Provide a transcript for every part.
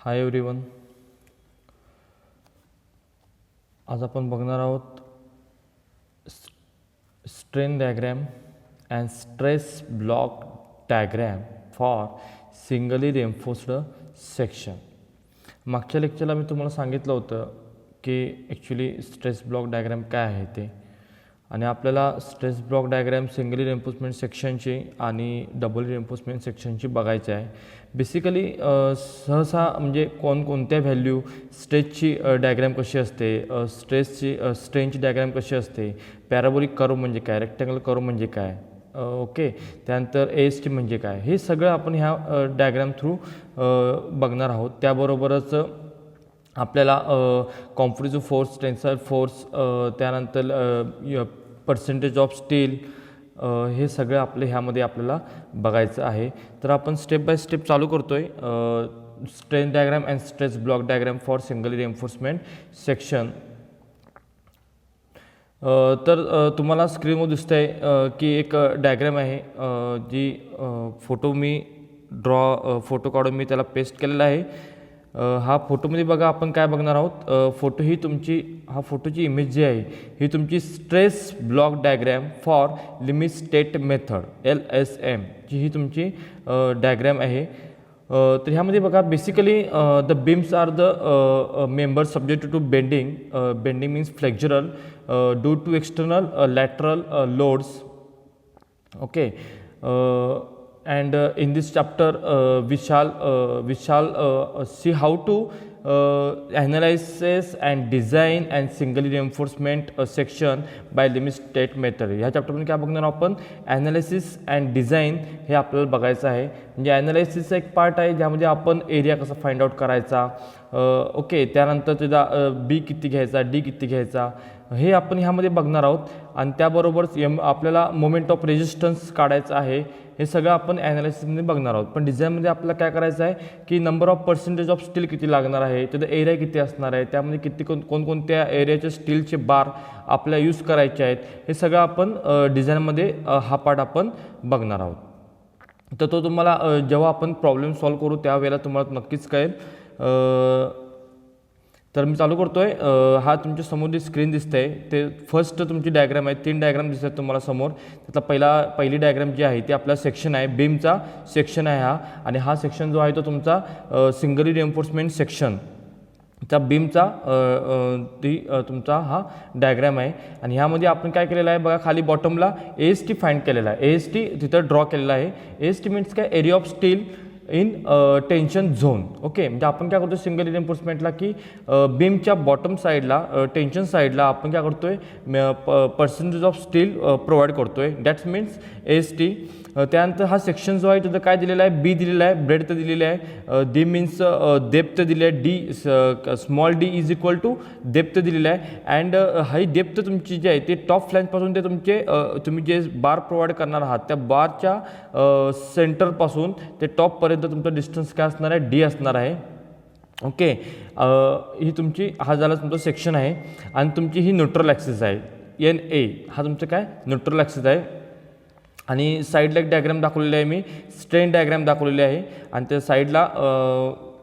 Hi everyone. आज आपण बघणार आहोत strain diagram and stress block diagram for singly reinforced section. मागच्या लेक्चरला मी तुम्हाला सांगितलं होतं की ॲक्च्युली स्ट्रेस ब्लॉक डायग्रॅम काय आहे ते, आणि आपल्याला stress block diagram singly reinforcement सेक्शनची आणि डबल रेन्फोर्समेंट सेक्शनची बघायची आहे. बेसिकली सहसा म्हणजे कोणत्या व्हॅल्यू स्ट्रेसची डायग्रॅम कशी असते, स्ट्रेनची डायग्रॅम कशी असते, पॅराबोलिक कर्व म्हणजे काय, रेक्टँगल कर्व म्हणजे काय, ओके, त्यानंतर AST म्हणजे काय, हे सगळं आपण ह्या डायग्रॅम थ्रू बघणार आहोत. त्याबरोबरच आपल्याला कॉम्प्रेसिव्ह फोर्स, टेन्साईल फोर्स, त्यानंतर पर्सेंटेज ऑफ स्टील, हे सगळं ह्यामध्ये आपल्याला बघायचं आहे. तर आपण स्टेप बाय स्टेप चालू करतो आहे. Strain diagram and stress block diagram for single reinforcement section. तर तुम्हाला स्क्रीनवर दिसतंय की एक डायग्रॅम आहे, जी मी फोटो काढून मी त्याला पेस्ट केलेला आहे. हा फोटोमध्ये बघा आपण काय बघणार आहोत. फोटोची इमेज जी आहे ही तुमची stress block diagram for limit state method LSM जी ही तुमची डायग्रॅम आहे. तर ह्यामध्ये बघा basically the beams are the members subject to bending. Bending means flexural due to external lateral loads. Okay, and in this chapter we shall see how to analysis and design and single reinforcement section by limit state method. ह्या चॅप्टरमध्ये काय बघणार आपण, analysis and design हे आपल्याला बघायचं आहे. म्हणजे ॲनालिसिसचा एक पार्ट आहे ज्यामध्ये आपण एरिया कसा फाइंड आउट करायचा, ओके, त्यानंतर त्याचा B किती घ्यायचा, D किती घ्यायचा, हे आपण ह्यामध्ये बघणार आहोत. आणि त्याबरोबरच आपल्याला मोमेंट ऑफ रेजिस्टन्स काढायचं आहे. हे सगळं आपण ॲनालिसिसमध्ये बघणार आहोत. पण डिझाईनमध्ये आपल्याला काय करायचं आहे की number of percentage of steel किती लागणार आहे, त्याचा एरिया किती असणार आहे, त्यामध्ये कोणकोणत्या एरियाचे स्टीलचे बार आपल्याला यूज करायचे आहेत, हे सगळं आपण डिझाईनमध्ये हा पार्ट आपण बघणार आहोत. तर तो तुम्हाला जेव्हा आपण प्रॉब्लेम सॉल्व करू त्यावेळेला तुम्हाला नक्कीच कळेल. तर मी चालू करतो आहे. हा तुमच्या समोर जी स्क्रीन दिसते आहे ते फर्स्ट तुमची डायग्राम आहे. 3 डायग्राम दिसत आहेत तुम्हाला समोर. त्यातला पहिली डायग्राम जी आहे ती आपला सेक्शन आहे, बीमचा सेक्शन आहे हा. आणि हा सेक्शन जो आहे तो तुमचा सिंगली रेन्फोर्समेंट सेक्शन त्या बीमचा तुमचा हा डायग्राम आहे. आणि ह्यामध्ये आपण काय केलेलं आहे बघा, खाली बॉटमला AST फाइंड केलेला आहे. AST तिथं ड्रॉ केलेला आहे. AST मीन्स काय, area of steel in tension zone. Okay, म्हणजे आपण काय करतो सिंगल रेन्फोर्समेंटला की बीमच्या बॉटम साईडला टेन्शन साईडला आपण काय करतो आहे पर्सेंटेज ऑफ स्टील प्रोव्हाइड करतो आहे, दॅट्स मीन्स AST. त्यानंतर हा सेक्शन जो आहे त्याचं काय दिलेला आहे, B दिलेला आहे, ब्रेडथ दिलेली आहे, D मीन्स डेप्थ दिली आहे, D small d is equal to depth दिलेला आहे. अँड ही डेप्थ तुमची जी आहे ते टॉप फ्लॅंजपासून ते तुम्ही जे बार प्रोव्हाइड करणार आहात त्या बारच्या सेंटरपासून ते टॉपपर्यंत तुमचं डिस्टन्स काय असणार आहे, D असणार आहे. ओके, ही तुमची हा झाला तुमचं सेक्शन आहे. आणि तुमची ही न्यूट्रल ॲक्सिस आहे, NA हा तुमचं काय न्यूट्रल ॲक्सिस आहे. आणि साईडला एक डायग्राम दाखवलेला आहे, मी स्ट्रेन डायग्राम दाखवलेली आहे. आणि त्या साईडला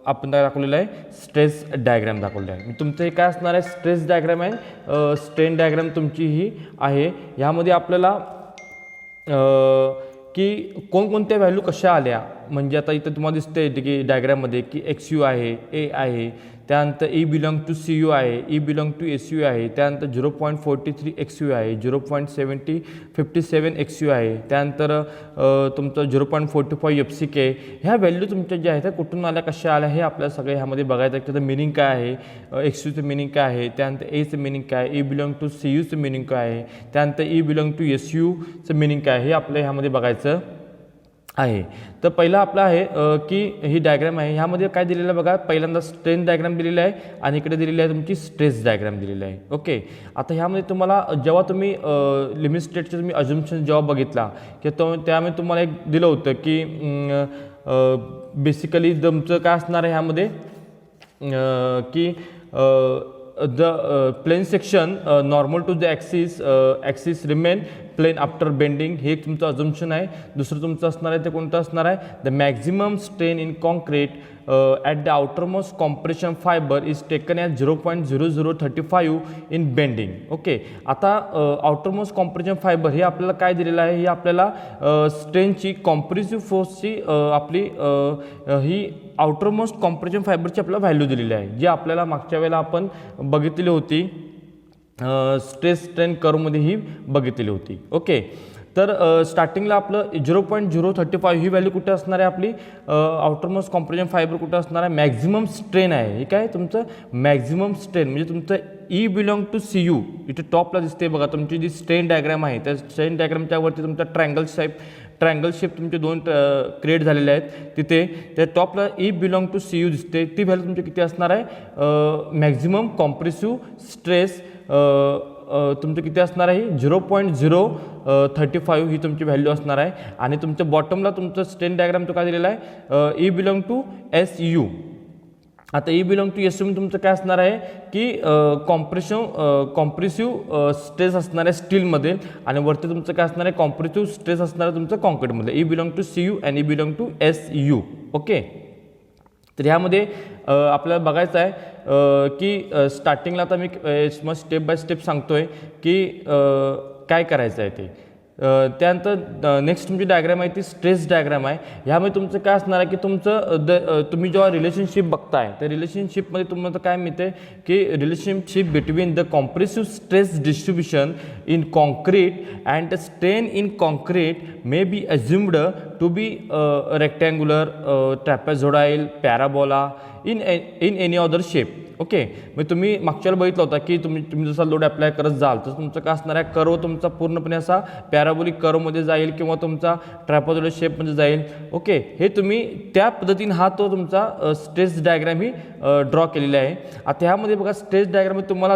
आपण दाखवलेलं आहे स्ट्रेस डायग्राम दाखवलेलं आहे. तुमचं हे काय असणार आहे, स्ट्रेस डायग्राम आहे, स्ट्रेन डायग्राम तुमची ही आहे. ह्यामध्ये आपल्याला की कोणकोणत्या व्हॅल्यू कशा आल्या, म्हणजे आता इथं तुम्हाला दिसते की डायग्राममध्ये की XU आहे, A आहे, त्यानंतर E बिलॉंग टू CU आहे, E बिलॉंग टू SU आहे, त्यानंतर 0.43 XU आहे, 0.57 XU आहे, त्यानंतर तुमचं 0.45 FCK. ह्या व्हॅल्यू तुमच्या ज्या आहेत त्या कुठून आल्या, कशा आल्या, हे आपल्याला सगळे ह्यामध्ये बघायचं आहे. त्याचं मिनिंग काय आहे, XUचं मिनिंग काय आहे, त्यानंतर Aचं मिनिंग काय आहे, E बिलॉंग टू CUचं मिनिंग काय आहे, त्यानंतर E बिलॉंग टू SUचं मिनिंग काय आहे, हे आपल्याला ह्यामध्ये बघायचं आहे. तर पहिला आपला आहे की ही डायग्राम आहे. ह्यामध्ये काय दिलेलं आहे बघा, पहिल्यांदा स्ट्रेन डायग्राम दिलेली आहे आणि इकडे दिलेली आहे तुमची स्ट्रेस डायग्राम दिलेली आहे. ओके, आता ह्यामध्ये तुम्हाला जेव्हा तुम्ही लिमिट स्टेटचे तुम्ही अजम्पशन जेव्हा बघितला की त्यामध्ये तुम्हाला एक दिलं होतं की बेसिकली तुमचं काय असणार आहे ह्यामध्ये की the plane section normal to the axis remain plane after bending, हे एक तुमचं अजम्पशन आहे. दुसरं तुमचं असणार आहे ते कोणतं असणार आहे, the maximum strain in concrete at the outermost compression fibre is taken at 0.0035 in bending. Okay, आता आउटरमोस्ट कॉम्प्रेशन फायबर हे आपल्याला काय दिलेलं आहे, हे आपल्याला स्ट्रेनची कॉम्प्रेसिव्ह फोर्सची आपली ही आउटरमोस्ट कॉम्प्रेशन फायबरची आपल्याला व्हॅल्यू दिलेली आहे, जी आपल्याला मागच्या वेळेला आपण बघितलेली होती, स्ट्रेस स्ट्रेन कर्वमध्ये ही बघितलेली होती. ओके, तर स्टार्टिंगला आपलं 0.035 ही व्हॅल्यू कुठे असणार आहे, आपली आउटरमोस्ट कॉम्प्रेशन फायबर कुठे असणार आहे, मॅक्झिमम स्ट्रेन आहे. हे काय तुमचं मॅक्झिमम स्ट्रेन म्हणजे तुमचं E belong to C U, इथे टॉपला दिसते बघा तुमची जी स्ट्रेन डायग्राम आहे, त्या स्ट्रेन डायग्रामच्या वरती तुमचा ट्रायंगल शेप तुमचे दोन क्रिएट झालेले आहेत, तिथे त्या टॉपला E belong to C U दिसते, ती व्हॅल्यू तुमची किती असणार आहे, मॅक्झिमम कॉम्प्रेसिव्ह स्ट्रेस तुमचं किती असणार आहे, 0.035 ही तुमची व्हॅल्यू असणार आहे. आणि तुमच्या बॉटमला तुमचं स्ट्रेन डायग्राम तो काय दिलेला आहे, E belong to S U. आता E belong to S U तुमचं काय असणार आहे की कॉम्प्रेसिव्ह स्ट्रेस असणार आहे स्टीलमध्ये, आणि वरती तुमचं काय असणार आहे, कॉम्प्रेसिव्ह स्ट्रेस असणार आहे तुमचं कॉन्क्रीटमध्ये. E belong to C U and E belong to S U. Okay, तर ह्यामध्ये आपल्याला बघायचं आहे की स्टार्टिंगला आता मी मग स्टेप बाय स्टेप सांगतो आहे की काय करायचं आहे ते. त्यानंतर नेक्स्ट तुमची डायग्राम आहे ती स्ट्रेस डायग्राम आहे. ह्यामध्ये तुमचं काय असणार आहे की तुमचं तुम्ही जेव्हा रिलेशनशिप बघताय त्या रिलेशनशिपमध्ये तुम्हाला काय मिळते की relationship between the compressive stress distribution in concrete and the strain in concrete may be assumed to be rectangular, trapezoidal, parabola in any other shape. Okay, मग तुम्ही मागच्या वेळेला बघितलं होता की तुम्ही जसा लोड अप्लाय करत जाल तर तुमचं काय असणार आहे, कर्व तुमचा पूर्णपणे असा पॅराबोलिक कर्वमध्ये जाईल किंवा तुमचा ट्रॅपेझोइडल शेपमध्ये जाईल. ओके, हे तुम्ही त्या पद्धतीने हा तो तुमचा स्ट्रेस डायग्राम ही ड्रॉ केलेला आहे. आता ह्यामध्ये बघा स्ट्रेस डायग्राममध्ये तुम्हाला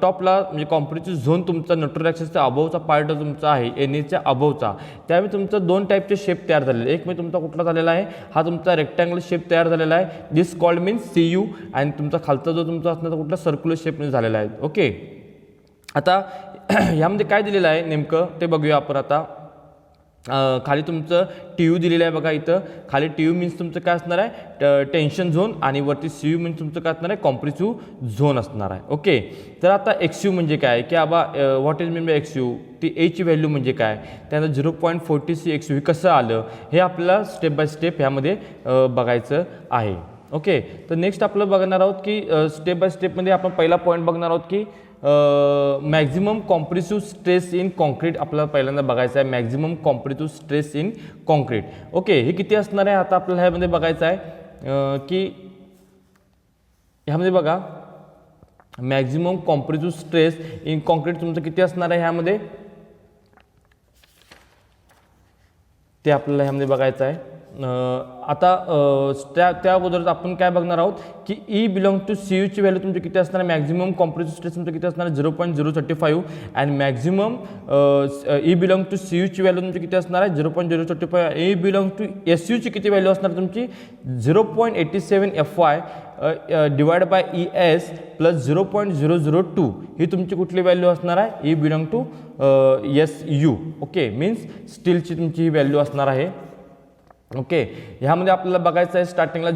टॉपला म्हणजे कॉम्प्रेसिव्ह झोन तुमचा न्यूट्रल ॲक्सिसचा अबोवचा पार्ट तुमचा आहे, एनएच्या अबोवचा, त्यावेळी तुमचं दोन टाईपचे शेप तयार झालेले. एक म्हणजे तुमचा कुठला झालेला आहे, हा तुमचा रेक्टँगल शेप तयार झालेला आहे, दिस कॉल्ड मीन्स सी यू, आणि तुमचा खालचा जो तुमचा असणार कुठला सर्क्युलर शेपमध्ये झालेला आहे. ओके, आता ह्यामध्ये काय दिलेलं आहे नेमकं ते बघूया आपण. आता खाली तुमचं टी यू दिलेलं आहे बघा, इथं खाली टी यू मीन्स तुमचं काय असणार आहे, टेन्शन झोन, आणि वरती सी यू मीन्स तुमचं काय असणार आहे, कॉम्प्रेसिव्ह झोन असणार आहे. ओके, तर आता एक्स यू म्हणजे काय की आबा what is mean by X U, ती एची व्हॅल्यू म्हणजे काय, त्यानंतर 0.46 एक्स यू हे कसं आलं हे आपल्याला स्टेप बाय स्टेप ह्यामध्ये बघायचं आहे. ओके, तर नेक्स्ट आपलं बघणार आहोत की स्टेप बाय स्टेपमध्ये आपण पहिला पॉईंट बघणार आहोत की maximum compressive stress in concrete आपल्याला पहिल्यांदा बघायचं आहे, maximum compressive stress in concrete. Okay, हे किती असणार आहे आता आपल्याला ह्यामध्ये बघायचं आहे की ह्यामध्ये बघा maximum compressive stress in concrete तुमचं किती असणार आहे ह्यामध्ये, ते आपल्याला ह्यामध्ये बघायचं आहे. आता त्या अगोदर आपण काय बघणार आहोत की ई बिलॉंग टू सी यूची व्हॅल्यू तुमची किती असणार आहे, मॅक्झिमम कॉम्प्रेसिव्ह स्ट्रेस तुमचं किती असणार आहे 0.035, and maximum E belong to C यूची व्हॅल्यू तुमची किती असणार आहे 0.035. ई बिलॉंग टू एस यूची किती व्हॅल्यू असणार तुमची 0.87 FY divide by E S plus 0.002 ही तुमची कुठली व्हॅल्यू असणार आहे, E belong to S U. Okay, means स्टीलची तुमची ही व्हॅल्यू असणार आहे. ओके, ह्यामध्ये आपल्याला बघायचं आहे स्टार्टिंगला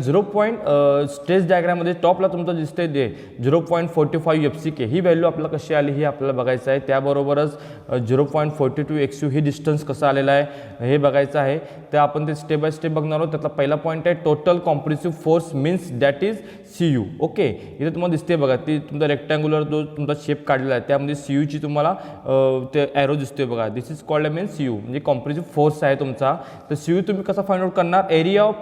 स्ट्रेस डायग्राममध्ये टॉपला तुमचं दिसतंय ते 0.45 FCK ही व्हॅल्यू आपल्याला कशी आली ही आपल्याला बघायचं आहे. त्याबरोबरच 0.42 XU ही डिस्टन्स कसं आलेलं आहे हे बघायचं आहे. ते आपण ते स्टेप बाय स्टेप बघणार आहोत. त्यातला पहिला पॉईंट आहे total compressive force means that is CU. Okay, इथे तुम्हाला दिसते बघा ती तुमचा रेक्टँग्युलर जो तुमचा शेप काढलेला आहे त्यामध्ये CUची तुम्हाला ते ॲरो दिसतोय बघा, this is called mean CU म्हणजे कॉम्प्रेसिव्ह फोर्स आहे तुमचा. तर CU तुम्ही कसा फाइंड आउट करणार, area of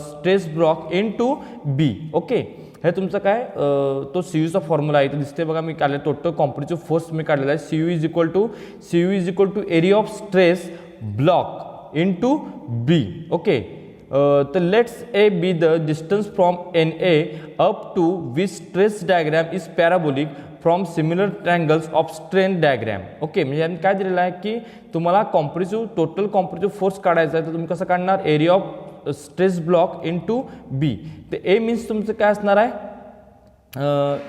stress block into B. Okay, हे तुमचं काय तो CUचा फॉर्म्युला आहे, इथे दिसते बघा मी काढले टोटल कॉम्प्रेसिव्ह फोर्स मी काढलेला आहे. CU is equal to area of stress block into B. Okay, तर let's A be the distance from NA up to which stress diagram is parabolic from similar triangles of strain diagram. Okay, म्हणजे यांनी काय दिलेलं आहे की तुम्हाला total compressive force काढायचा आहे, तर तुम्ही कसं काढणार, area of stress block into B. तर A मीन्स तुमचं काय असणार आहे,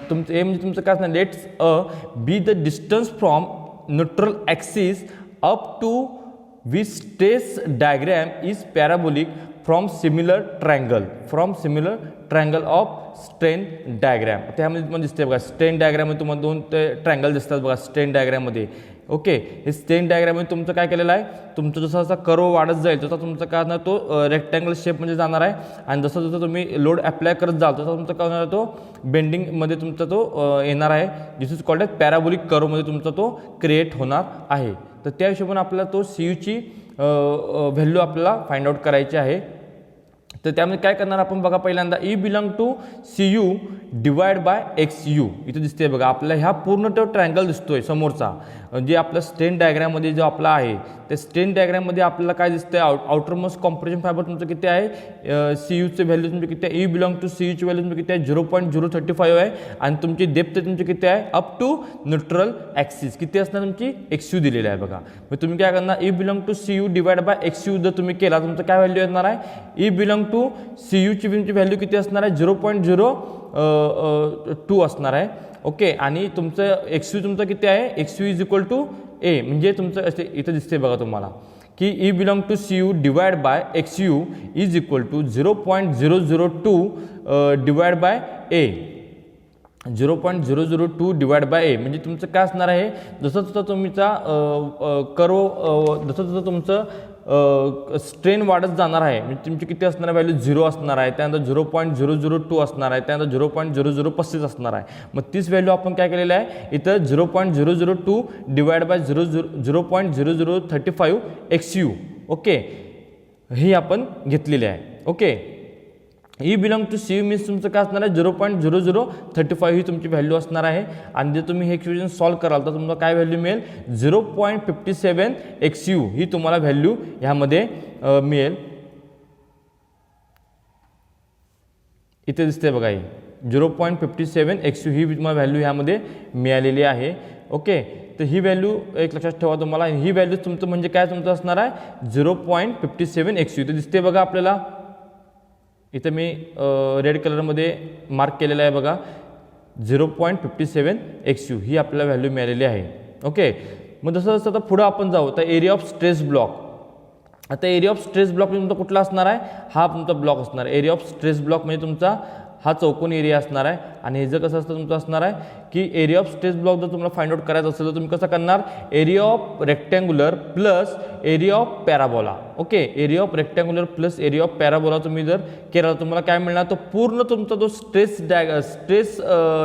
तुमचं A म्हणजे तुमचं काय असणार, let's be the distance from neutral axis up to which stress diagram is parabolic from similar triangle of strain diagram. त्यामध्ये तुम्हाला दिसते बघा स्ट्रेन डायग्रॅममध्ये तुम्हाला दोन ते ट्रायंगल दिसतात बघा स्ट्रेन डायग्रॅममध्ये. ओके, हे स्ट्रेन डायग्रॅममध्ये तुमचं काय केलेलं आहे, तुमचं जसा जसा कर्व वाढत जाईल तसा तुमचं काय होणार तो रेक्टँगल शेपमध्ये जाणार आहे. आणि जसं जसं तुम्ही लोड अप्लाय करत जाल तसं तुमचं काय होणार तो बेंडिंगमध्ये तुमचा तो येणार आहे. दिस इज कॉल्ड एज पॅराबोलिक कर्वमध्ये तुमचा तो क्रिएट होणार आहे. तर त्या हिशोबाने आपल्याला तो सी यूची व्हॅल्यू आपल्याला फाइंड आउट करायची आहे. तर त्यामध्ये काय करणार आपण बघा, पहिल्यांदा E belong to C U divide by X U. इथं दिसते बघा आपल्याला ह्या पूर्ण तो ट्रायंगल दिसतोय समोरचा, जे आपल्या स्ट्रेन डायग्रॅममध्ये जो आपला आहे त्या स्ट्रेन डायग्रॅममध्ये आपल्याला काय दिसतंय, आउटर मोस्ट कॉम्प्रेशन फायबर तुमचं किती आहे, सी यूचे व्हॅल्यू तुमची किती आहे, ई बिलॉंग टू सी यूची व्हॅल्यू तुमची किती आहे 0.035 आहे. आणि तुमची डेप्थ तुमची किती आहे अप टू न्यूट्रल ॲक्सिस किती असणार तुमची एक्स यू दिलेली आहे बघा. मग तुम्ही काय करणार, E belong to C U divide by X U जर तुम्ही केला तुमचं काय व्हॅल्यू येणार आहे, ई बिलॉंग टू सी यूची तुमची व्हॅल्यू किती असणार आहे 0.02 असणार आहे. ओके, आणि तुमचं एक्स यू तुमचं किती आहे, x you is equal to A, म्हणजे तुमचं असे इथं दिसते बघा तुम्हाला की E belong to C U divide by X you is equal to 0.002 divide by A, 0.002 divide by A. म्हणजे तुमचं काय असणार आहे, जसं जसं तुमचा कर्व जसं जसं तुमचं स्ट्रेन वाढत जाणार आहे म्हणजे तुमची किती असणार आहे व्हॅल्यू 0 असणार आहे, त्यानंतर 0.002 असणार आहे, त्यानंतर 0.0035 असणार आहे. मग तीच व्हॅल्यू आपण काय केलेलं आहे इथं 0.002 divide by 0.0035 X U. Okay, ही आपण घेतलेली आहे. Okay, E belong to C U means तुमचं काय असणार आहे 0.0035 ही तुमची व्हॅल्यू असणार आहे. आणि जर तुम्ही हे इक्वेशन सॉल्व कराल तर तुम्हाला काय व्हॅल्यू मिळेल 0.57 एक्स यू ही तुम्हाला व्हॅल्यू ह्यामध्ये मिळेल. इथे दिसते बघा ही 0.57 एक्स यू ही तुम्हाला व्हॅल्यू ह्यामध्ये मिळालेली आहे. ओके, तर ही व्हॅल्यू एक लक्षात ठेवा तुम्हाला, ही व्हॅल्यू तुमचं म्हणजे काय तुमचं असणार आहे 0.57 एक्स यू. इथे दिसते बघा आपल्याला, इथं मी रेड कलरमध्ये मार्क केलेलं आहे बघा 0.57 एक्स यू ही आपल्याला व्हॅल्यू मिळालेली आहे. ओके, मग जसं जसं आता पुढं आपण जाऊ तर एरिया ऑफ स्ट्रेस ब्लॉक. आता एरिया ऑफ स्ट्रेस ब्लॉक तुमचा कुठला असणार आहे, हा तुमचा ब्लॉक असणार. एरिया ऑफ स्ट्रेस ब्लॉक म्हणजे तुमचा हा चौकोन एरिया असणार आहे. आणि हे जर कसं असतं तुमचं असणार आहे की एरिया ऑफ स्ट्रेस ब्लॉक जर तुम्हाला फाइंड आउट करायचं असेल तर तुम्ही कसं करणार, area of rectangular plus area of parabola. Okay, area of rectangular plus area of parabola तुम्ही जर केला तर तुम्हाला काय मिळणार, तो पूर्ण तुमचा जो स्ट्रेस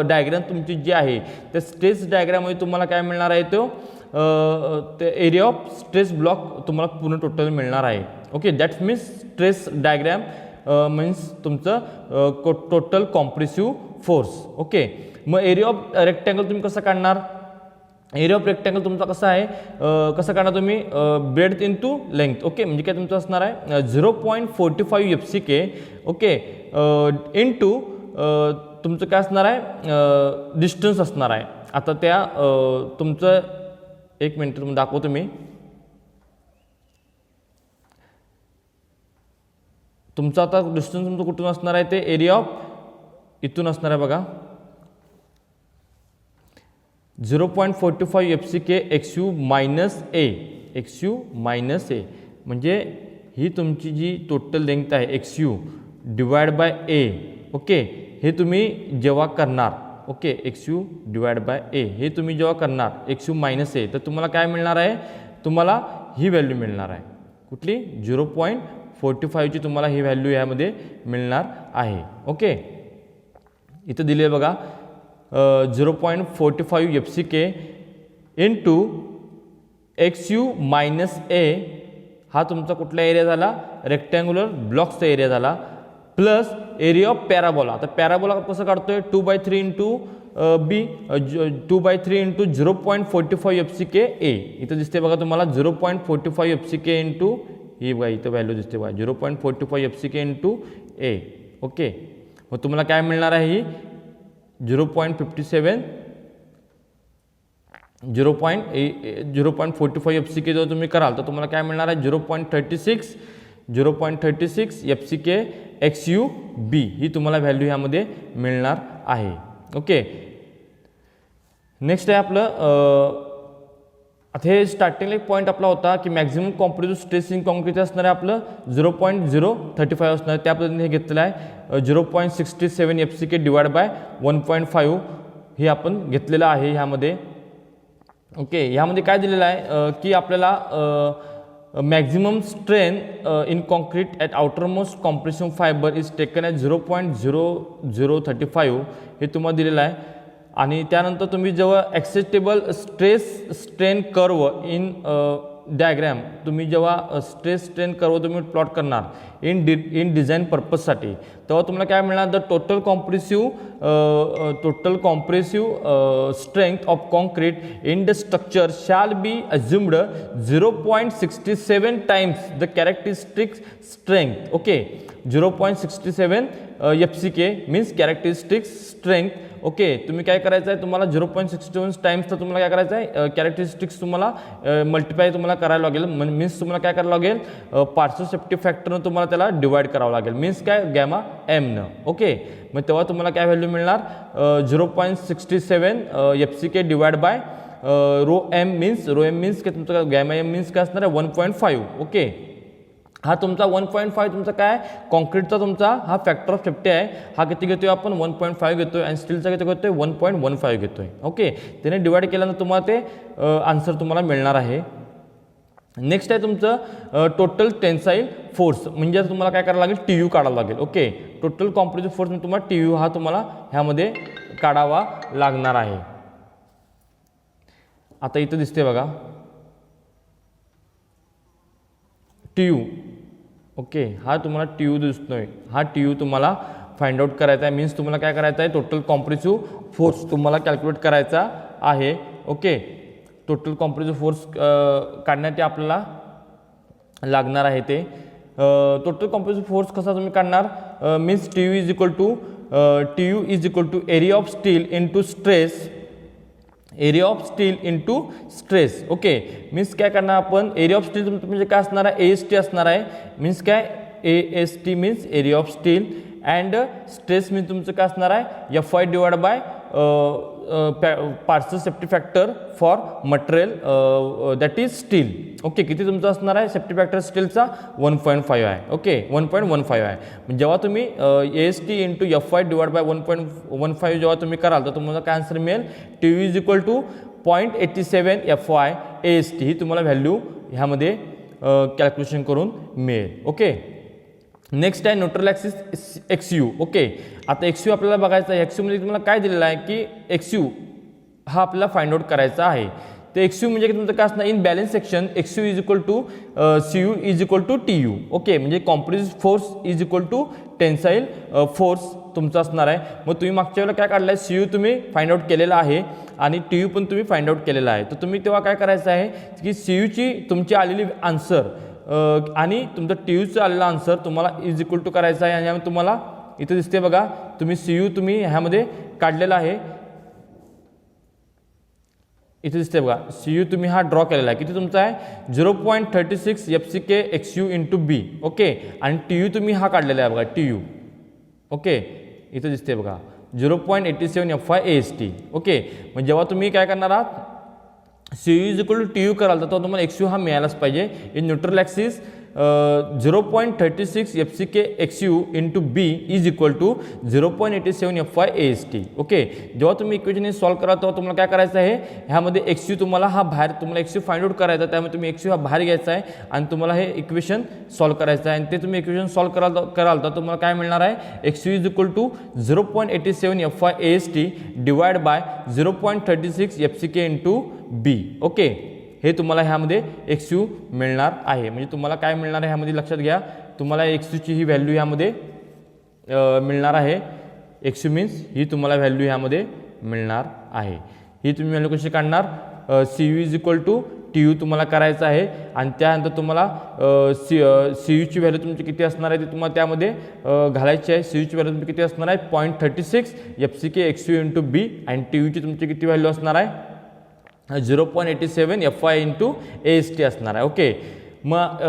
डायग्राम तुमची जी आहे त्या स्ट्रेस डायग्राममध्ये तुम्हाला काय मिळणार आहे तो एरिया ऑफ स्ट्रेस ब्लॉक तुम्हाला पूर्ण टोटल मिळणार आहे. Okay, that's means stress diagram means तुमचं टोटल कॉम्प्रेसिव्ह फोर्स. ओके, मग एरिया ऑफ रेक्टँगल तुम्ही कसं काढणार, एरिया ऑफ रेक्टँगल तुमचा कसा आहे कसं काढणार तुम्ही ब्रेड्थ इंटू लेंथ. ओके, म्हणजे काय तुमचं असणार आहे 0.45 FCK. ओके, इंटू तुमचं काय असणार आहे डिस्टन्स असणार आहे. आता त्या तुमचं एक मिनिट तुम्ही दाखवतो मी, तुमचं आता डिस्टन्स तुमचं कुठून असणार आहे ते एरिया ऑफ इथून असणार आहे बघा 0.45 FCK X you minus A, X you minus A. म्हणजे ही तुमची जी टोटल लेंथ आहे x U divide by A. Okay, हे तुम्ही जेव्हा करणार, okay X U divide by A हे तुम्ही जेव्हा करणार एक्स यू मायनस ए तर तुम्हाला काय मिळणार आहे, तुम्हाला ही व्हॅल्यू मिळणार आहे कुठली 0.45ची तुम्हाला ही व्हॅल्यू यामध्ये मिळणार आहे. ओके, इथं दिले आहे बघा 0.45 FCK into x you minus a हा तुमचा कुठला एरिया झाला, रेक्टँग्युलर ब्लॉक्सचा एरिया झाला, प्लस एरिया ऑफ पॅराबोला. आता पॅराबोला कसं काढतोय 2/3 into b 2/3 into 0.45 FCK a. इथं दिसते बघा तुम्हाला 0.45 FCK इंटू ही बघा इथं व्हॅल्यू दिसते बघा 0.45 FCK इंटू ए. ओके, मग तुम्हाला काय मिळणार आहे ही 0.45 FCK जर तुम्ही कराल तर तुम्हाला काय मिळणार आहे 0.36 FCK एक्स यू बी ही तुम्हाला व्हॅल्यू ह्यामध्ये मिळणार आहे. ओके, नेक्स्ट आहे आपलं आता हे स्टार्टिंगला एक पॉईंट आपला होता की maximum compressive stress in concrete असणार आहे आपलं 0.035 असणार आहे. त्या पद्धतीने हे घेतलेलं आहे 0.67 FCK डिवाइड बाय 1.5 हे आपण घेतलेलं आहे ह्यामध्ये. ओके, ह्यामध्ये काय दिलेलं आहे की आपल्याला maximum strain in concrete at outermost compression fibre is taken at 0.0035 हे तुम्हाला दिलेलं आहे. आणि त्यानंतर तुम्ही जेव्हा acceptable stress strain curve in diagram तुम्ही जेव्हा स्ट्रेस स्ट्रेन कर्व तुम्ही प्लॉट करणार इन डिझाईन पर्पजसाठी, तेव्हा तुम्हाला काय मिळणार, the total compressive strength of concrete in the structure shall be assumed 0.67 times the characteristic strength. Okay, 0.67 FCK means characteristic strength. Okay, तुम्ही काय करायचं आहे, तुम्हाला 0.67 टाइम्सचा तुम्हाला काय करायचं आहे कॅरेक्टरिस्टिक्स तुम्हाला मल्टिप्लाय तुम्हाला करायला लागेल. मीन्स तुम्हाला काय करावं लागेल, पार्शियल सेफ्टी फॅक्टरनं तुम्हाला त्याला डिवाइड करावं लागेल. मीन्स काय, गॅमा एमनं. ओके, मग तेव्हा तुम्हाला काय व्हॅल्यू मिळणार 0.67 FCK divide by rho M means काय तुमचं गॅमा एम मीन्स काय असणार आहे 1.5. ओके, हा तुमचा 1.5 तुमचा काय कॉन्क्रीटचा तुमचा हा फॅक्टर ऑफ सेफ्टी आहे. हा किती घेतोय आपण 1.5 घेतोय आणि स्टीलचा किती घेतोय 1.15 घेतोय. ओके, त्याने डिवाइड केल्यानंतर तुम्हाला ते आन्सर तुम्हाला मिळणार आहे. नेक्स्ट आहे तुमचं टोटल टेन्साईल फोर्स, म्हणजे तुम्हाला काय करावं लागेल TU काढावं लागेल. ओके, टोटल कॉम्प्रेसिव्ह फोर्स तुम्हाला TU हा तुम्हाला ह्यामध्ये काढावा लागणार आहे. आता इथं दिसते बघा TU. ओके, हा तुम्हाला TU दिसतोय, हा TU तुम्हाला फाइंड आउट करायचा आहे. मीन्स तुम्हाला काय करायचं आहे, टोटल कॉम्प्रेसिव्ह फोर्स तुम्हाला कॅल्क्युलेट करायचा आहे. ओके, टोटल कॉम्प्रेसिव्ह फोर्स काढण्यासाठी आपल्याला लागणार आहे ते टोटल कॉम्प्रेसिव्ह फोर्स कसा तुम्ही काढणार, means TU is equal to area of steel into stress, area of steel into stress. Okay, means काय करणार आपण, एरिया ऑफ स्टील म्हणजे काय असणार आहे AST असणार आहे. मीन्स काय AST means area of steel and stress means तुमचं काय असणार आहे FI divide by partial safety factor for material that is steel. Okay, किती तुमचा असणार आहे सेफ्टी फॅक्टर स्टीलचा 1.5 आहे. ओके, 1.15 आहे. जेव्हा तुम्ही AST into FI divide by 1.15 जेव्हा तुम्ही कराल तर तुम्हाला काय आन्सर मिळेल, TU is equal to 0.87 FI AST ही तुम्हाला व्हॅल्यू ह्यामध्ये कॅल्क्युलेशन करून मिळेल. ओके, नेक्स्ट आहे न्यूट्रल ॲक्सिस XU. ओके, आता XU आपल्याला बघायचं आहे. XU मध्ये तुम्हाला काय दिलेलं आहे की XU हा आपल्याला फाइंड आउट करायचा आहे. तर XU म्हणजे तुमचं काय असणार, in balance section XU is equal to CU is equal to TU. Okay, म्हणजे compressive force is equal to tensile force तुमचा असणार आहे. मग तुम्ही मागच्या वेळेला काय काढलं आहे, CU तुम्ही फाइंड आउट केलेला आहे आणि TU पण तुम्ही फाइंड आउट केलेला आहे. तर तुम्ही तेव्हा काय करायचं आहे की CUची तुमची आलेली आन्सर आणि तुमचं TUचं आलेला आन्सर तुम्हाला इज इक्वल टू करायचा आहे. आणि तुम्हाला इथं दिसते बघा, तुम्ही CU तुम्ही ह्यामध्ये काढलेला आहे. इथे दिसते बघा CU तुम्ही हा ड्रॉ केलेला आहे. किती तुमचा आहे 0.36 FCK XU into B. Okay, आणि TU तुम्ही हा काढलेला आहे बघा TU. ओके, इथं दिसते बघा 0.87 FI AST. ओके, मग जेव्हा तुम्ही काय करणार आहात CU is equal to TU कराल तर तुम्हाला XU हा मिळालाच पाहिजे. In neutral axis 0.36 FCK XU into B is equal to 0.87 FI AST. Okay, जेव्हा तुम्ही इक्वेशन सॉल्व कराल तेव्हा तुम्हाला काय करायचं आहे, ह्यामध्ये XU तुम्हाला हा बाहेर तुम्हाला XU फाइंड आउट करायचा आहे. त्यामुळे तुम्ही XU हा बाहेर घ्यायचा आहे आणि तुम्हाला हे इक्वेशन सॉल्व करायचं आहे. आणि ते तुम्ही इक्वेशन सॉल्व कराल तर तुम्हाला काय मिळणार आहे, XU is equal to 0.87 FI AST divide by 0.36 FCK into B. Okay, हे तुम्हाला ह्यामध्ये XU मिळणार आहे. म्हणजे तुम्हाला काय मिळणार आहे ह्यामध्ये लक्षात घ्या, तुम्हाला XUची ही व्हॅल्यू ह्यामध्ये मिळणार आहे. XU मीन्स ही तुम्हाला व्हॅल्यू ह्यामध्ये मिळणार आहे. ही तुम्ही व्हॅल्यू कशी काढणार, CU is equal to TU तुम्हाला करायचं आहे आणि त्यानंतर तुम्हाला CUची व्हॅल्यू तुमची किती असणार आहे ती तुम्हाला त्यामध्ये घालायची आहे. CUची व्हॅल्यू तुमची किती असणार आहे 0.36 FCK XU इंटू B आणि TUची तुमची किती व्हॅल्यू असणार आहे 0.87 FI इंटू AST असणार आहे. ओके, मग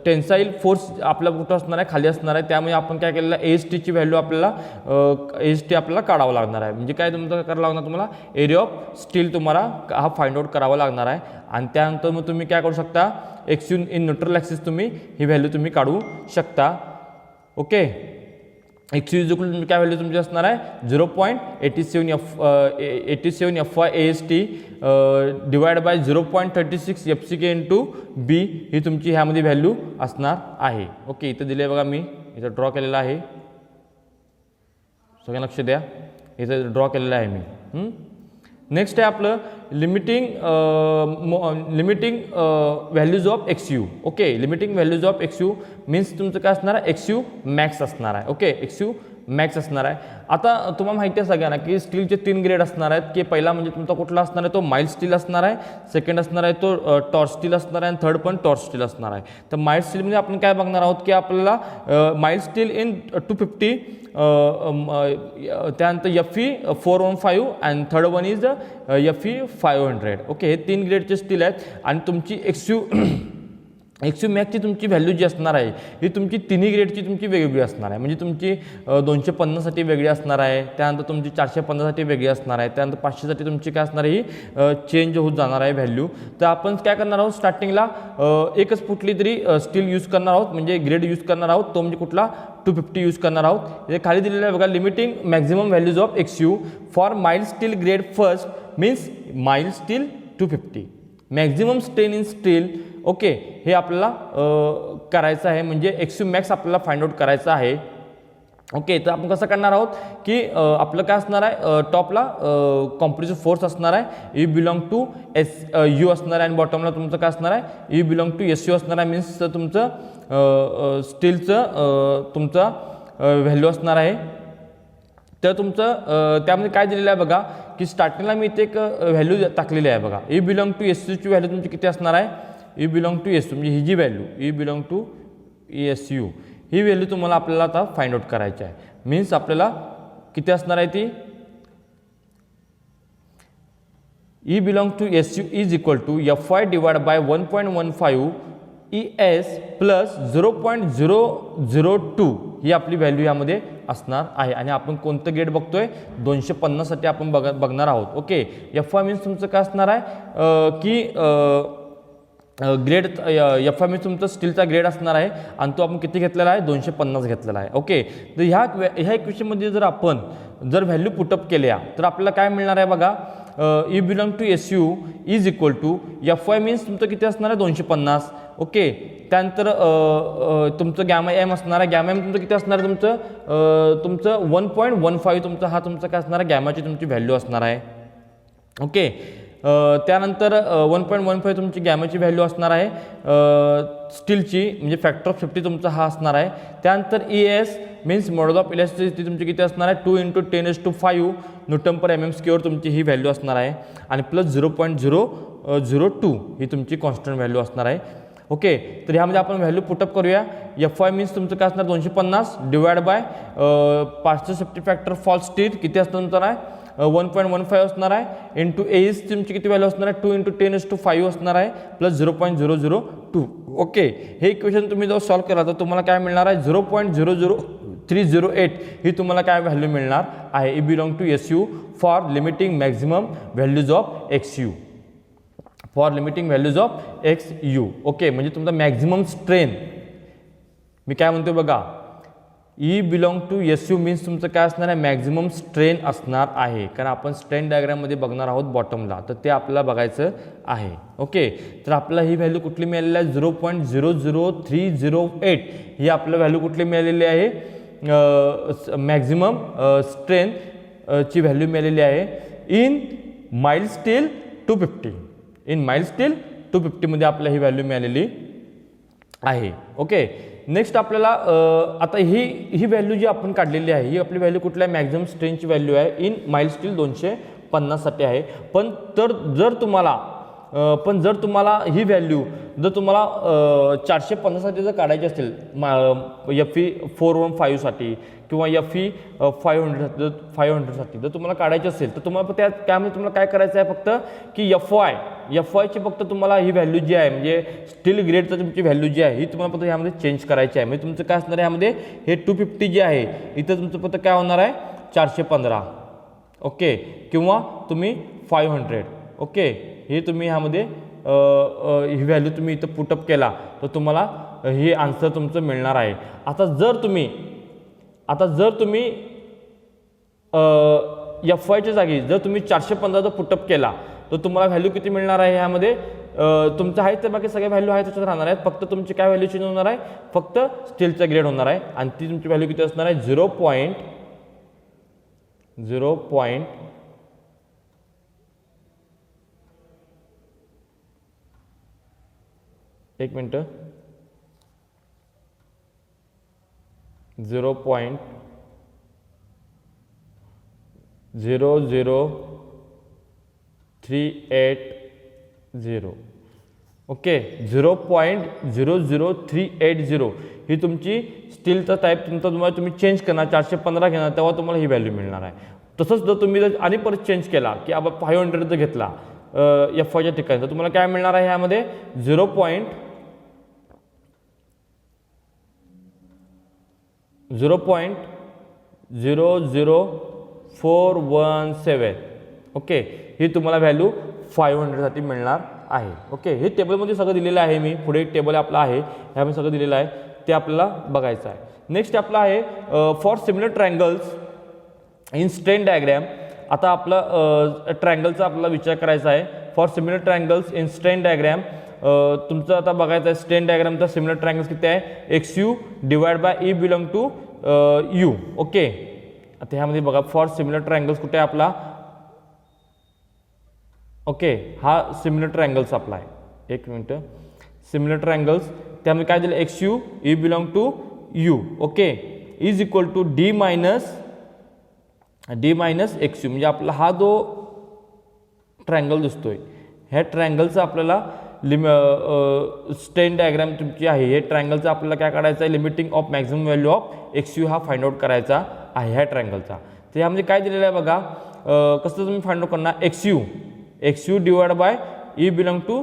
टेन्साईल फोर्स आपला कुठं असणार आहे, खाली असणार आहे. त्यामुळे आपण काय केलेलं आहे, ASTची व्हॅल्यू आपल्याला AST आपल्याला काढावं लागणार आहे. म्हणजे काय तुमचं करावं लागणार, तुम्हाला एरिया ऑफ स्टील तुम्हाला हा फाइंड आउट करावा लागणार आहे. आणि त्यानंतर मग तुम्ही काय करू शकता, XU इन न्यूट्रल ॲक्सिस तुम्ही ही व्हॅल्यू तुम्ही काढू शकता. Okay, XU is equal to काय व्हॅल्यू तुमची असणार आहे, 0.87 FY AST divide by 0.36 FCK into B ही तुमची ह्यामध्ये व्हॅल्यू असणार आहे. ओके, इथं दिले बघा, मी इथं ड्रॉ केलेलं आहे, सगळं लक्ष द्या, इथं ड्रॉ केलेलं आहे मी. नेक्स्ट आहे आपलं limiting values of XU. Okay, limiting values of XU means तुमचं काय असणार आहे, XU मॅक्स असणार आहे. ओके, XU मॅक्स असणार आहे. आता तुम्हाला माहिती आहे सगळ्यांना की स्टीलचे 3 ग्रेड असणार आहेत, की पहिला म्हणजे तुमचा कुठला असणार आहे, तो माइल्ड स्टील असणार आहे, सेकंड असणार आहे तो टॉर्च स्टील असणार आहे, आणि थर्ड पण टॉर्च स्टील असणार आहे. तर माइल्ड स्टीलमध्ये आपण काय बघणार आहोत की आपल्याला माइल्ड स्टील इन 250, त्यानंतर FE 415 and third one is FE 500. Okay, हे 3 ग्रेडचे स्टील आहेत. आणि तुमची XU मॅक्सची तुमची व्हॅल्यू जी असणार आहे ही तुमची तिन्ही ग्रेडची तुमची वेगवेगळी असणार आहे. म्हणजे तुमची 250साठी वेगळी असणार आहे, त्यानंतर तुमची 415साठी वेगळी असणार आहे, त्यानंतर 500साठी तुमची काय असणार आहे, ही चेंज होत जाणार आहे व्हॅल्यू. तर आपण काय करणार आहोत, स्टार्टिंगला एकच कुठली तरी स्टील यूज करणार आहोत, म्हणजे ग्रेड यूज करणार आहोत, तो म्हणजे कुठला 250 यूज करणार आहोत. हे खाली दिलेलं आहे बघा, limiting maximum values of XU for mild steel grade first means mild steel 250 maximum strain in steel. Okay, हे आपल्याला करायचं आहे, म्हणजे XU मॅक्स आपल्याला फाइंड आउट करायचं आहे. ओके, तर आपण कसं करणार आहोत की आपलं काय असणार आहे, टॉपला कॉम्प्रेसिव्ह फोर्स असणार आहे, E बिलॉंग टू SU असणार आहे, आणि बॉटमला तुमचं काय असणार आहे, E बिलॉंग टू SU असणार आहे. मीन्स तुमचं स्टीलचं तुमचं व्हॅल्यू असणार आहे. तर तुमचं त्यामध्ये काय दिलेलं आहे बघा, की स्टार्टिंगला मी इथे एक व्हॅल्यू टाकलेली आहे बघा, E बिलॉंग टू SUची व्हॅल्यू तुमची किती असणार आहे, E बिलॉंग टू SU म्हणजे ही जी value E belong to SU ही व्हॅल्यू तुम्हाला आपल्याला आता फाइंड आउट करायची आहे. मीन्स आपल्याला किती असणार आहे ती, E belong to SU is equal to FY divide by 1.15 ES plus 0.002 ही आपली व्हॅल्यू यामध्ये असणार आहे. आणि आपण कोणतं ग्रेड बघतोय, 250साठी आपण बघणार आहोत. ओके, FY मीन्स तुमचं काय असणार आहे की ग्रेड FY मीन्स तुमचं स्टीलचा ग्रेड असणार आहे, आणि तो आपण किती घेतलेला आहे, 250 घेतलेला आहे. ओके, तर ह्या इक्वेशनमध्ये जर आपण व्हॅल्यू पुटअप केल्या तर आपल्याला काय मिळणार आहे बघा, E belong to SU is equal to FY means तुमचं किती असणार आहे, 250. ओके, त्यानंतर तुमचं गॅमा M असणार आहे, गॅमा M तुमचं किती असणार आहे, तुमचं 1.15 तुमचा हा तुमचा काय असणार आहे, गॅमाची तुमची व्हॅल्यू असणार आहे. ओके, त्यानंतर 1.15 तुमची गॅमाची व्हॅल्यू असणार आहे स्टीलची, म्हणजे फॅक्टर ऑफ सेफ्टी तुमचा हा असणार आहे. त्यानंतर ES means model of elasticity तुमची किती असणार आहे, 2 × 10⁵ न्यूटन पर mm² तुमची ही व्हॅल्यू असणार आहे, आणि प्लस 0.002 ही तुमची कॉन्स्टंट व्हॅल्यू असणार आहे. ओके, तर ह्यामध्ये आपण व्हॅल्यू पुटअप करूया. FY मीन्स तुमचं काय असणार, 250 divide by partial safety factor fall steel किती असणार तुमचं आहे, 1.15 असणार आहे, इंटू AS तुमची किती व्हॅल्यू असणार आहे, 2 × 10⁵ असणार आहे, प्लस 0.002. ओके, हे इक्वेशन तुम्ही जर सॉल्व्ह केला तर तुम्हाला काय मिळणार आहे, 0.00308 ही तुम्हाला काय व्हॅल्यू मिळणार आहे. E belong to SU for limiting maximum values of XU, for limiting values of XU. Okay, म्हणजे तुमचा मॅक्झिमम स्ट्रेन मी काय म्हणतो बघा, E belong to SU means तुमचं काय असणार आहे, मॅक्झिमम स्ट्रेन असणार आहे. कारण आपण स्ट्रेन डायग्राममध्ये बघणार आहोत बॉटमला, तर ते आपल्याला बघायचं आहे. ओके, तर आपल्याला ही व्हॅल्यू कुठली मिळालेली आहे, 0.00308 ही आपल्याला व्हॅल्यू कुठली मिळालेली आहे, मॅक्झिमम स्ट्रेन ची व्हॅल्यू मिळालेली आहे in mild steel 250. In mild steel 250 मध्ये आपल्याला ही व्हॅल्यू मिळालेली आहे. ओके, नेक्स्ट आपल्याला आता ही व्हॅल्यू जी आपण काढलेली आहे ही आपली व्हॅल्यू कुठल्या मॅक्झिमम स्ट्रेनची व्हॅल्यू आहे इन माइल्ड स्टील 250साठी आहे. पण जर तुम्हाला पण जर तुम्हाला ही व्हॅल्यू जर तुम्हाला 450साठी जर काढायची असेल FE 415साठी किंवा FE 500साठी जर तुम्हाला काढायची असेल तर तुम्हाला त्यामध्ये तुम्हाला काय करायचं आहे फक्त की FYची फक्त तुम्हाला ही व्हॅल्यू जी आहे म्हणजे स्टील ग्रेडचं तुमची व्हॅल्यू जी आहे ही तुम्हाला फक्त ह्यामध्ये चेंज करायची आहे. म्हणजे तुमचं काय असणार आहे ह्यामध्ये हे 250 जे आहे इथं तुमचं फक्त काय होणार आहे 415 ओके किंवा तुम्ही 500 ओके हे तुम्ही ह्यामध्ये ही व्हॅल्यू तुम्ही इथं पुटअप केला तर तुम्हाला हे आन्सर तुमचं मिळणार आहे. आता जर तुम्ही FYच्या जागी जर तुम्ही 415 जर पुटअप केला तर तुम्हाला व्हॅल्यू किती मिळणार आहे ह्यामध्ये तुमचं आहे तर बाकी सगळ्या व्हॅल्यू आहे त्याच्यात राहणार आहेत. फक्त तुमची काय व्हॅल्यू चेंज होणार आहे फक्त स्टीलचा ग्रेड होणार आहे आणि ती तुमची व्हॅल्यू किती असणार आहे 0.0030 ओके 0.00380 ही तुमची स्टीलचा टाईप तुम्हाला तुम्ही चेंज करणार 415 घेणार तेव्हा तुम्हाला ही व्हॅल्यू मिळणार आहे. तसंच जर तुम्ही जर आणि परत चेंज केला की आपण 500 जर घेतला FYच्या ठिकाणी तर तुम्हाला काय मिळणार आहे ह्यामध्ये 0.00417 ओके ही तुम्हाला व्हॅल्यू 500साठी मिळणार आहे. ओके हे टेबलमध्ये सगळं दिलेलं आहे मी पुढे एक टेबल आपला आहे ह्यामध्ये सगळं दिलेलं आहे ते आपल्याला बघायचं आहे. नेक्स्ट आपला आहे for similar triangles in strain diagram. आता आपला ट्रायंगलचा आपल्याला विचार करायचा आहे for similar triangles in strain diagram. तुमचं आता बघायचं आहे स्ट्रेन डायग्रामचा सिमिलर ट्रायंगल्स किती आहे XU divide by E belong to U okay. आता ह्यामध्ये बघा फॉर सिमिलर ट्रायंगल्स कुठे आहे आपला ओके हा सिमिलर ट्रायंगल्स आपला आहे. एक मिनटं सिमिलर ट्रायंगल्स त्यामध्ये काय दिलं XU E belong to U okay is equal to D minus XU म्हणजे आपला हा जो ट्रायंगल दिसतोय ह्या ट्रायंगलचा आपल्याला स्ट्रेन डायग्राम तुमची आहे हे ट्रायंगलचा आपल्याला काय काढायचं आहे limiting of maximum value of XU हा फाइंड आउट करायचा आहे ह्या ट्रायंगलचा. तर ह्यामध्ये काय दिलेलं आहे बघा कसं तुम्ही फाइंड आउट करणार XU divide by E belong to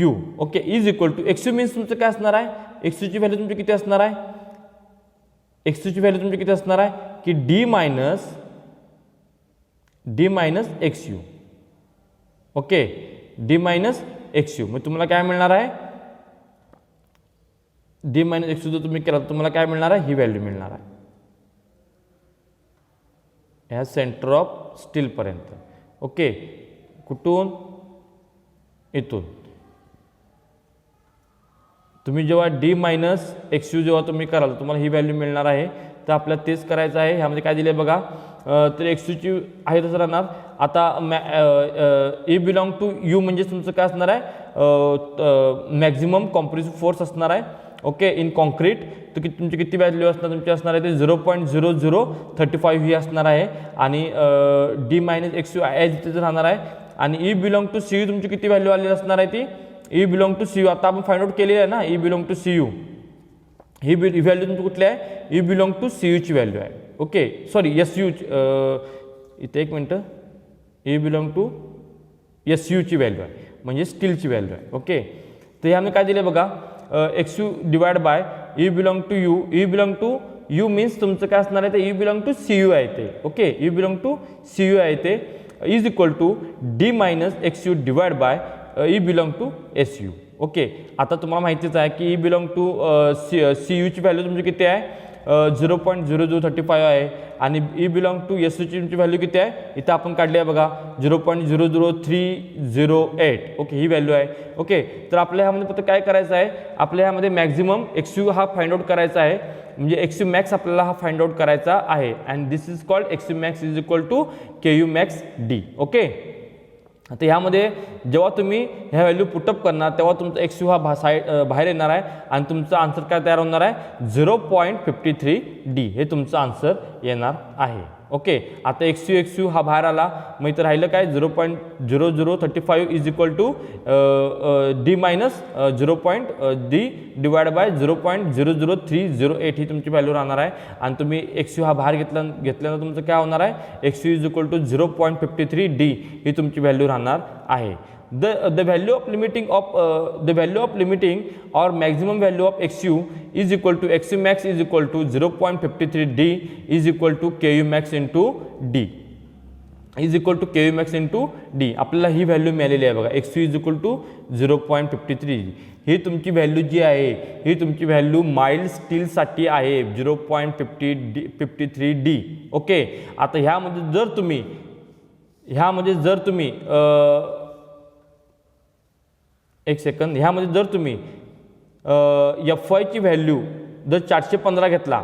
U okay is equal to XU means तुमचं काय असणार आहे XUची व्हॅल्यू तुमची किती असणार आहे XUची व्हॅल्यू तुमची किती असणार आहे की D minus XU okay D minus XU मग तुम्हाला काय मिळणार आहे D मायनस XU जर तुम्ही केला तर तुम्हाला काय मिळणार आहे ही व्हॅल्यू मिळणार आहे ह्या सेंटर ऑफ स्टीलपर्यंत ओके कुठून इथून तुम्ही जेव्हा D मायनस XU जेव्हा तुम्ही कराल तुम्हाला ही व्हॅल्यू मिळणार आहे. तर आपल्याला तेच करायचं आहे ह्यामध्ये काय दिले बघा तर XUची आहे तसं राहणार. आता E बिलॉंग टू U म्हणजे तुमचं काय असणार आहे मॅक्झिमम कॉम्प्रेसिव्ह फोर्स असणार आहे ओके इन कॉन्क्रीट. तर तुमची किती व्हॅल्यू असणार तुमची असणार आहे ते 0.0035 ही असणार आहे आणि D मायनस XU ॲज इथेच राहणार आहे आणि E बिलॉंग टू CU तुमची किती व्हॅल्यू आलेली असणार आहे ती E बिलॉंग टू CU आता आपण फाइंड आउट केली आहे ना E बिलॉंग टू CU ही व्हॅल्यू तुमची कुठली आहे E बिलॉंग टू CUची व्हॅल्यू आहे ओके सॉरी SU इथे एक मिनटं E बिलॉंग टू SUची व्हॅल्यू आहे म्हणजे स्टीलची व्हॅल्यू आहे ओके. तर ह्यामध्ये काय दिले बघा XU divide by E belong to U E belong to U means तुमचं काय असणार आहे ते E बिलॉंग टू CU आहे ते okay E belong to CU आहे ते is equal to D minus XU divide by E belong to SU okay. आता तुम्हाला माहितीच आहे की E बिलॉंग टू CUची व्हॅल्यू तुमची किती आहे 0.0035 आहे आणि E बिलॉंग टू SUची तुमची व्हॅल्यू किती आहे इथं आपण काढली आहे बघा 0.00308 ओके ही व्हॅल्यू आहे ओके. तर आपल्या ह्यामध्ये फक्त काय करायचं आहे आपल्या ह्यामध्ये मॅक्झिमम XU हा फाइंड आउट करायचा आहे म्हणजे XU मॅक्स आपल्याला हा फाइंड आउट करायचा आहे and this is called XU max is equal to KU max D okay. आता ह्यामध्ये जेव्हा तुम्ही ह्या व्हॅल्यू पुटअप करणार तेव्हा तुमचा XU हा बाहेर येणार आहे आणि तुमचा आन्सर काय तयार होणार आहे 0.53D हे तुमचं आन्सर येणार आहे. ओके, आता एक्स यू हा बाहेर आला, मग इथं राहिलं काय 0.0035 is equal to D minus D divide by 0.00308 ही तुमची व्हॅल्यू राहणार आहे. आणि तुम्ही एक्स यू हा बाहेर घेतल्यानंतर तुमचं काय होणार आहे, x you is equal to 0.53 d ही तुमची व्हॅल्यू राहणार आहे. The value of limiting or maximum value of xu is equal to xu max is equal to 0.53 d is equal to ku max into d is equal to ku max into d. आपल्याला ही value मिळालेली आहे बघा, xu is equal to 0.53. ही तुमची value जी आहे ही तुमची value mild स्टीलसाठी आहे 0.53 d. ओके, आता ह्यामध्ये जर तुम्ही एक सेकंद, ह्यामध्ये जर तुम्ही एफ वायची व्हॅल्यू जर 415 घेतला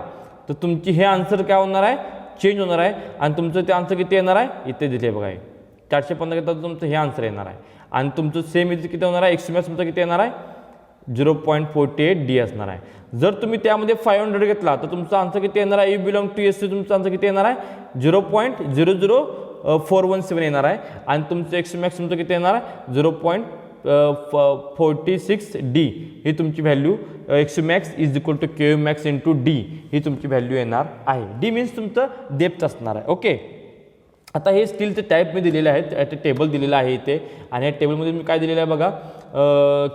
तर तुमची हे आन्सर काय होणार आहे, चेंज होणार आहे. आणि तुमचं ते आन्सर किती येणार आहे, इथे दिले बघा, 415 घेतला तर तुमचं हे आन्सर येणार आहे. आणि तुमचं सेम इथे किती होणार आहे, एक्स मॅक्स तुमचं किती येणार आहे, 0.48 डी असणार आहे. जर तुम्ही त्यामध्ये 500 घेतला तर तुमचा आन्सर किती येणार आहे, U belong to S C तुमचा आन्सर किती येणार आहे, 0.00417 येणार आहे. आणि तुमचं एक्स मॅक्स तुमचं किती येणार आहे, 0.46 डी ही तुमची value, x max is equal to K max into d ही तुमची व्हॅल्यू येणार आहे. डी मीन्स तुमचं डेप्थ असणार आहे. ओके, आता हे स्टीलचे टाईप मी दिलेले आहेत, ते टेबल दिलेलं आहे इथे. आणि या टेबलमध्ये मी काय दिलेलं आहे बघा,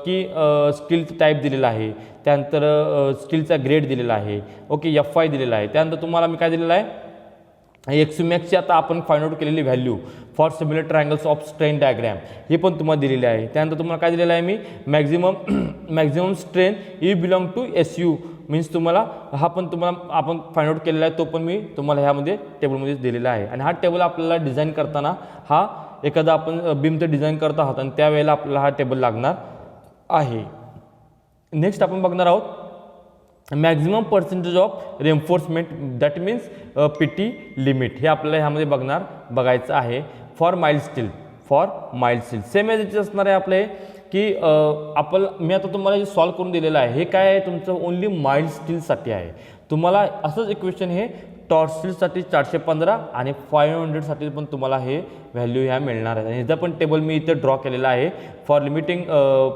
की स्टीलचं टाईप दिलेलं आहे, त्यानंतर स्टीलचा ग्रेड दिलेला आहे. ओके, एफ आय दिलेला आहे. त्यानंतर तुम्हाला मी काय दिलेलं आहे, एक्स मॅक्सची आता आपण फाइंड आउट केलेली value for similar triangles of strain diagram हे पण तुम्हाला दिलेले आहे. त्यानंतर तुम्हाला काय दिलेलं आहे मी, maximum strain u belong to S u means तुम्हाला हा पण तुम्हाला आपण फाइंड आउट केलेला आहे, तो पण मी तुम्हाला ह्यामध्ये टेबलमध्ये दिलेला आहे. आणि हा टेबल आपल्याला डिझाईन करताना हा एखादा आपण बीमचं डिझाईन करत आहात आणि त्यावेळेला आपल्याला हा टेबल लागणार आहे. नेक्स्ट आपण बघणार आहोत maximum percentage of reinforcement, that means PT limit. हे आपल्याला ह्यामध्ये बघायचं आहे फॉर माइल्ड स्टील. सेम याचे असणार आहे आपले की मी आता तुम्हाला जे सॉल्व करून दिलेलं आहे हे काय आहे, तुमचं ओनली माइल्ड स्टीलसाठी आहे. तुम्हाला असंच इक्वेशन हे टॉर्च स्टीलसाठी 415 आणि 500साठी पण तुम्हाला हे व्हॅल्यू ह्या मिळणार आहे. ह्याचा पण टेबल मी इथे ड्रॉ केलेला आहे for limiting